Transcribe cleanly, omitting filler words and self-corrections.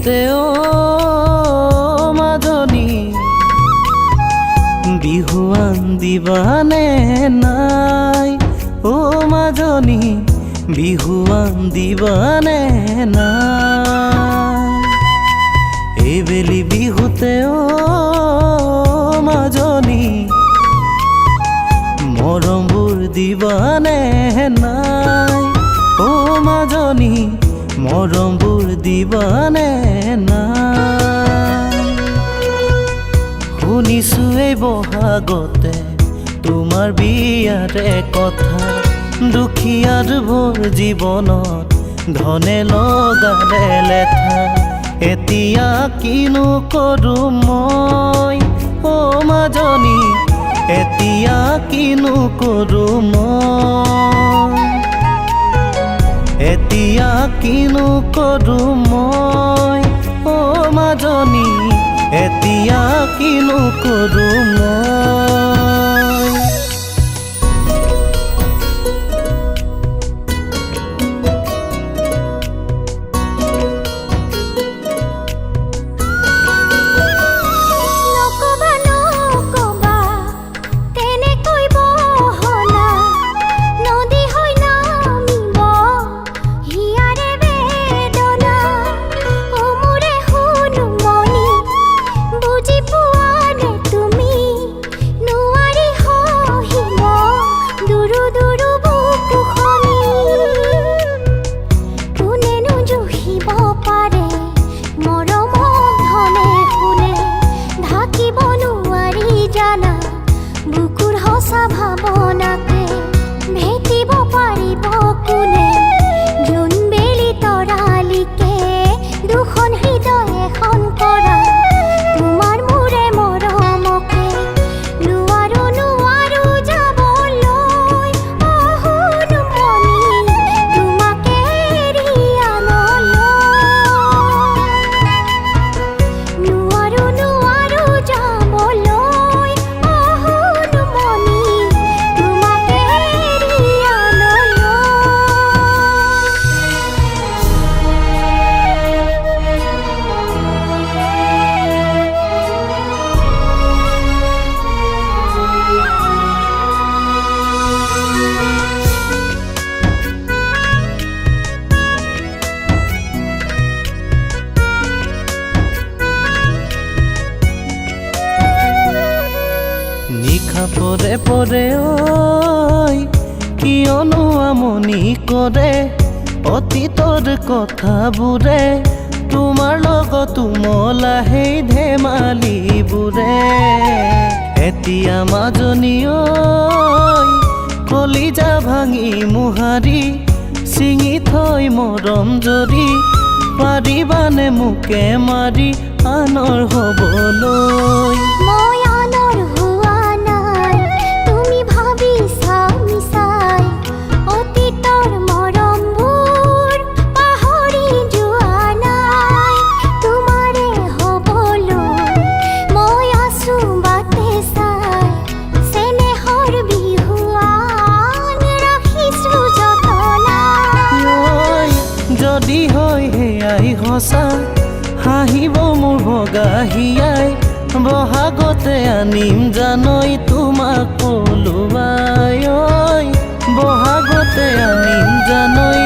বিহুতে মাজনী বিহুৱান দিবানে নাই ও মাজনী বিহুৱান দিবানে নাই এইবেলি বিহুতে মাজনী মৰমবোৰ দিবানে নাই ও মাজনী মৰমবোৰ দিবানে নাই শুনিছো এই বহাগতে তোমাৰ বিয়াৰে কথা দুখীয়াৰ ভোৰ জীৱনত ধনে লগালে লেঠা এতিয়া কিনো কৰো মই ও মাজনী এতিয়া কিনো কৰো মই এতিয়া কিনো কৰো মই ও মাজনী এতিয়া কিনো কৰো মই পৰে পৰে কিয়নো আমনি কৰে অতীতৰ কথাবোৰে তোমাৰ লগতো মলাহে ধেমালিবোৰে এতিয়া মাজনী কলিজা ভাঙি মোহাৰি ছিঙি থৈ মৰম জৰি পাৰিবানে মোকে মাৰি আনৰ হবলৈ যদি হয় হেয়াই সঁচা হাঁহিব মোৰ ভগা হিয়াই বহাগতে আনিম জানৈ তোমাক পলুৱাই বহাগতে আনিম জানৈ